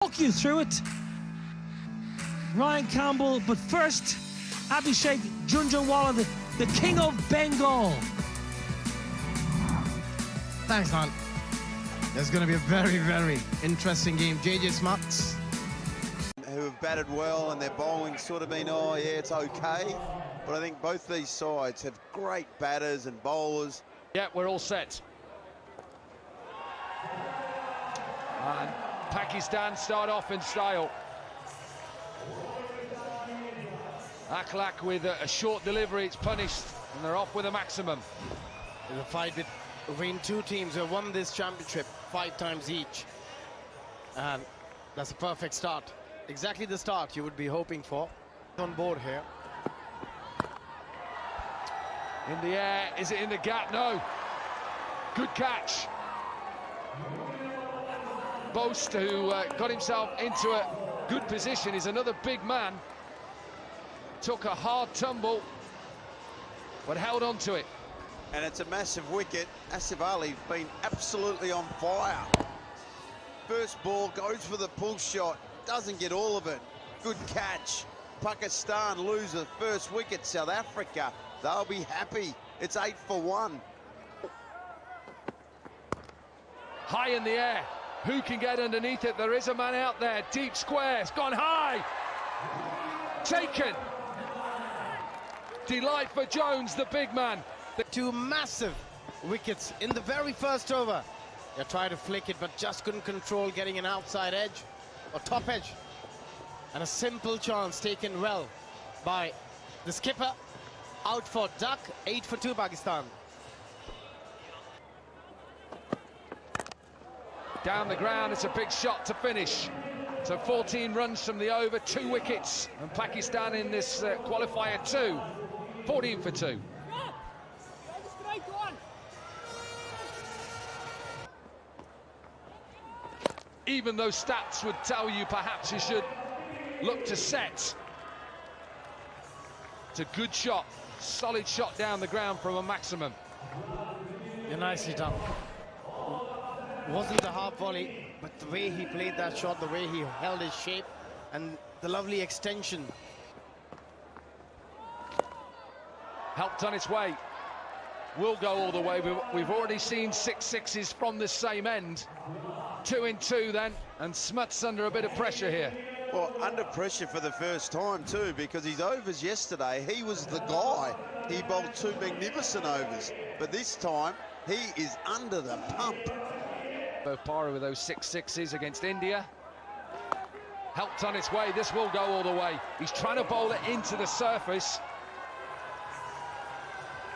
Walk you through it. Ryan Campbell, but first, Abhishek Junjunwala, the king of Bengal. Thanks, man. There's going to be a very, very interesting game. JJ Smuts, who have batted well, and their bowling's sort of been, oh yeah, it's okay. But I think both these sides have great batters and bowlers. Yeah, we're all set. And Pakistan start off in style. Akhlaq with a short delivery, it's punished, and they're off with a maximum. there's a fight between two teams who have won this championship 5 times each. And that's a perfect start. Exactly the start you would be hoping for. On board here. In the air, is it in the gap? No. Good catch. Boast, who got himself into a good position, is another big man. Took a hard tumble, but held on to it. And it's a massive wicket. Asif Ali's been absolutely on fire. First ball, goes for the pull shot, doesn't get all of it. Good catch. Pakistan lose the first wicket. South Africa, they'll be happy. It's 8 for 1. High in the air. Who can get underneath it? There is a man out there. Deep square. It's gone high. Taken. Delight for Jones, the big man. The 2 massive wickets in the very first over. They tried to flick it, but just couldn't control getting an outside edge or top edge. And a simple chance taken well by the skipper. Out for duck. 8 for 2 Pakistan. Down the ground, it's a big shot to finish. So 14 runs from the over, 2 wickets. And Pakistan in this qualifier 2. 14 for 2. Even though stats would tell you perhaps you should look to set. It's a good shot, solid shot down the ground from a maximum. You're nicely done. Wasn't a half volley, but the way he played that shot, the way he held his shape, and the lovely extension. Helped on its way. Will go all the way. We've already seen 6 sixes from the same end. 2 in 2 then, and Smuts under a bit of pressure here. Well, under pressure for the first time too, because his overs yesterday, he was the guy. He bowled 2 magnificent overs, but this time he is under the pump. Both Para with those 6 sixes against India. Helped on its way. This will go all the way. He's trying to bowl it into the surface.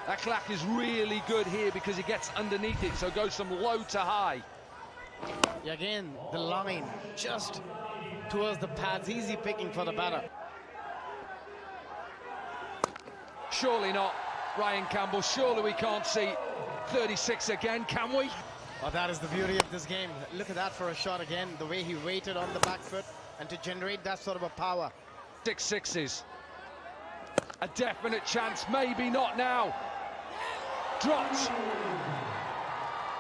Akhlaq is really good here because he gets underneath it, so goes from low to high. Again, the line just towards the pads. Easy picking for the batter. Surely not, Ryan Campbell. Surely we can't see 36 again, can we? Oh, that is the beauty of this game. Look at that for a shot again. The way he waited on the back foot and to generate that sort of a power. 6 sixes. A definite chance, maybe not now. Dropped.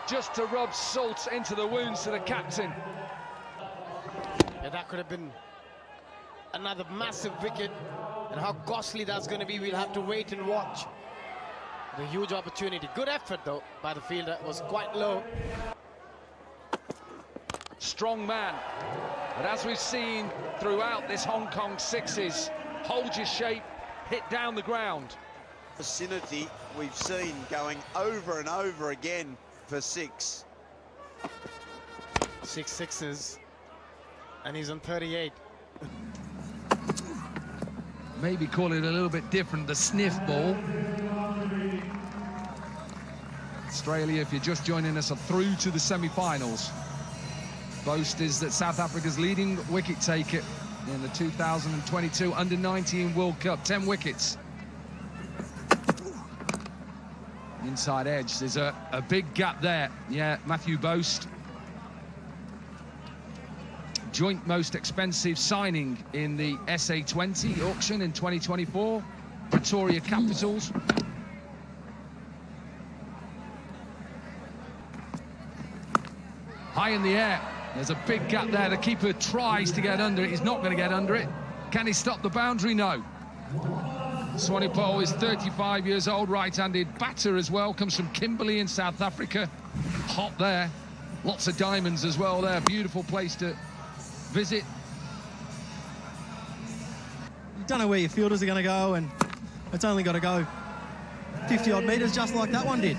Just to rub salt into the wounds to the captain. Yeah, that could have been another massive wicket. And how costly that's going to be, we'll have to wait and watch. The huge opportunity. Good effort, though, by the fielder. It was quite low. Strong man. But as we've seen throughout this Hong Kong sixes, hold your shape, hit down the ground. Vicinity we've seen going over and over again for 6. 6 sixes. And he's on 38. Maybe call it a little bit different, the sniff ball. Australia, if you're just joining us, are through to the semi-finals. Boast is that South Africa's leading wicket taker in the 2022 Under-19 World Cup, 10 wickets. Inside edge, there's a big gap there. Yeah, Matthew Boast. Joint most expensive signing in the SA20 auction in 2024. Pretoria Capitals. High in the air. There's a big gap there. The keeper tries to get under it. He's not going to get under it. Can he stop the boundary? No. Swanepoel is 35 years old, right-handed batter as well. Comes from Kimberley in South Africa. Hot there. Lots of diamonds as well there. Beautiful place to visit. You don't know where your fielders are going to go, and it's only got to go 50-odd metres just like that one did.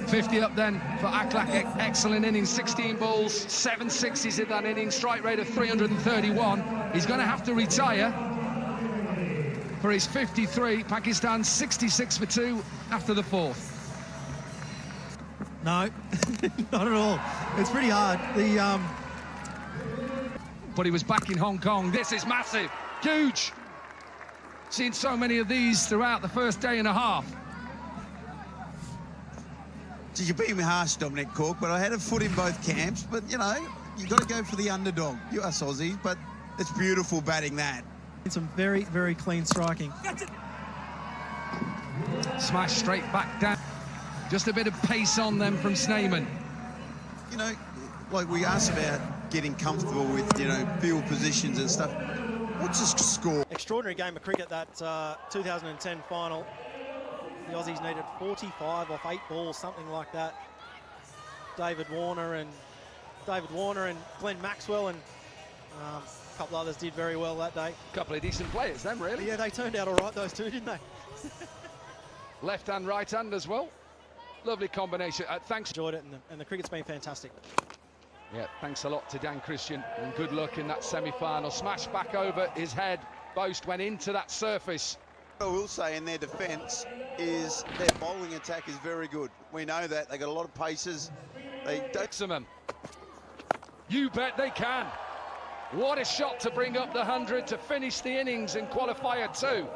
50 up then for Aklak. Excellent innings, 16 balls, 7 sixes in that inning, strike rate of 331. He's going to have to retire for his 53. Pakistan 66 for 2 after the 4th. No, not at all. It's pretty hard. But he was back in Hong Kong. This is massive, huge. Seen so many of these throughout the first day and a half. So you're being harsh, Dominic Cork, but I had a foot in both camps. But, you know, you've got to go for the underdog. You us Aussies, but it's beautiful batting that. Some very, very clean striking. Smash straight back down. Just a bit of pace on them from Sneman. You know, like we asked about getting comfortable with, you know, field positions and stuff. What's the score? Extraordinary game of cricket, that 2010 final. The Aussies needed 45 off 8 balls, something like that. David Warner and Glenn Maxwell and a couple others did very well that day. A couple of decent players then, really. Yeah, they turned out all right, those two, didn't they? Left hand, right hand as well. Lovely combination. Thanks. Enjoyed it, and the cricket's been fantastic. Yeah, thanks a lot to Dan Christian, and good luck in that semi-final. Smash back over his head. Boast went into that surface. What I will say in their defence is their bowling attack is very good. We know that. They got a lot of paces. They don't... Maximum. You bet they can. What a shot to bring up the 100 to finish the innings in qualifier 2.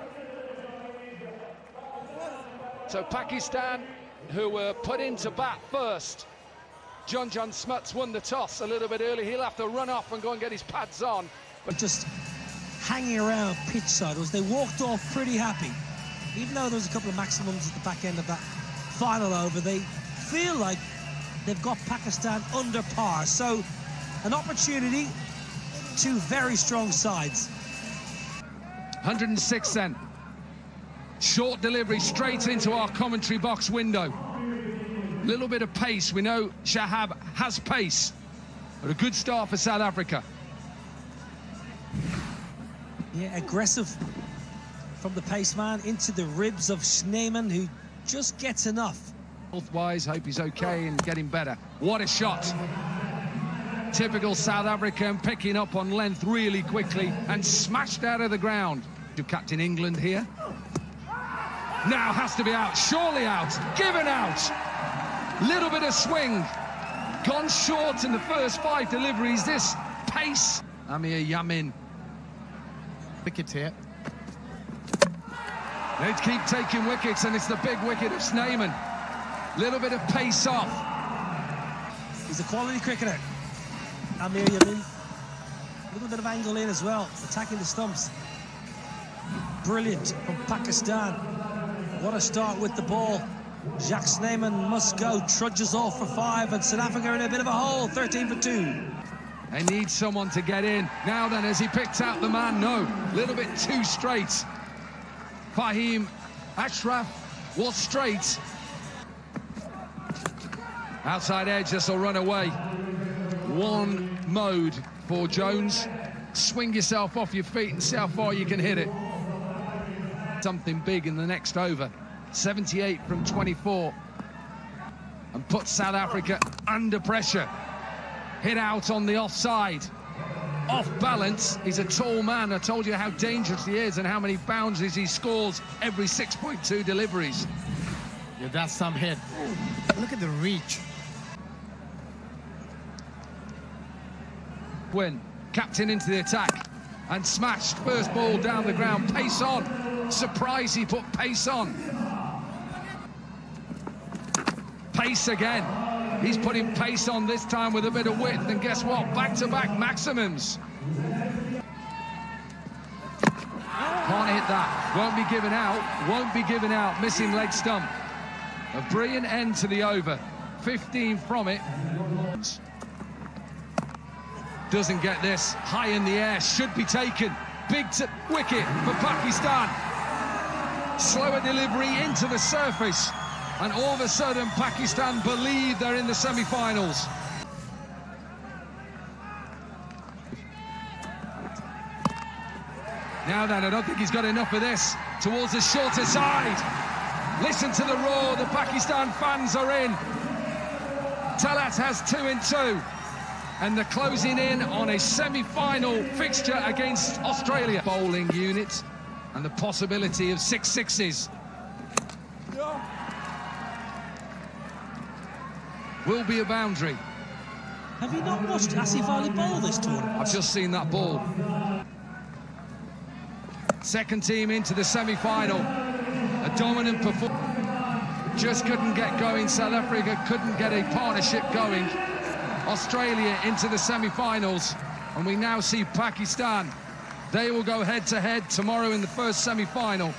So Pakistan, who were put into bat first. John Smuts won the toss a little bit early. He'll have to run off and go and get his pads on. But just hanging around pitch side was they walked off pretty happy. Even though there was a couple of maximums at the back end of that final over, they feel like they've got Pakistan under par. So an opportunity, 2 very strong sides. 106 then. Short delivery straight into our commentary box window. Little bit of pace. We know Shahab has pace. But a good start for South Africa. Yeah, aggressive from the pace man into the ribs of Sneman, who just gets enough. Health-wise, hope he's okay and getting better. What a shot. Typical South African, picking up on length really quickly and smashed out of the ground. To captain England here. Now has to be out, surely out, given out. Little bit of swing. Gone short in the first 5 deliveries. This pace. Amir Yamin. Wickets here. They keep taking wickets, and it's the big wicket of Sneman. Little bit of pace off. He's a quality cricketer. Amir Yamin. A little bit of angle in as well, attacking the stumps. Brilliant from Pakistan. What a start with the ball. Jacques Sneman must go, trudges off for 5, and South Africa in a bit of a hole, 13 for 2. They need someone to get in. Now then, as he picks out the man, no, a little bit too straight. Fahim Ashraf was straight. Outside edge, this will run away. One mode for Jones. Swing yourself off your feet and see how far you can hit it. Something big in the next over. 78 from 24. And put South Africa under pressure. Hit out on the offside. Off balance. He's a tall man. I told you how dangerous he is and how many boundaries he scores every 6.2 deliveries. Yeah, that's some hit. Look at the reach. Win. Captain into the attack. And smashed. First ball down the ground. Pace on. Surprise, he put pace on. Pace again. He's putting pace on this time with a bit of width, and guess what? Back-to-back maximums. Can't hit that. Won't be given out. Won't be given out. Missing leg stump. A brilliant end to the over. 15 from it. Doesn't get this. High in the air, should be taken. Big wicket for Pakistan. Slower delivery into the surface. And all of a sudden, Pakistan believe they're in the semi-finals. Now then, I don't think he's got enough of this. Towards the shorter side. Listen to the roar, the Pakistan fans are in. Talat has 2 in 2. And they're closing in on a semi-final fixture against Australia. Bowling unit and the possibility of 6 sixes. Will be a boundary. Have you not watched Asif Ali bowl this tournament? I've just seen that ball. Second team into the semi-final. A dominant performance. Just couldn't get going. South Africa couldn't get a partnership going. Australia into the semi-finals. And we now see Pakistan. They will go head-to-head tomorrow in the first semi-final.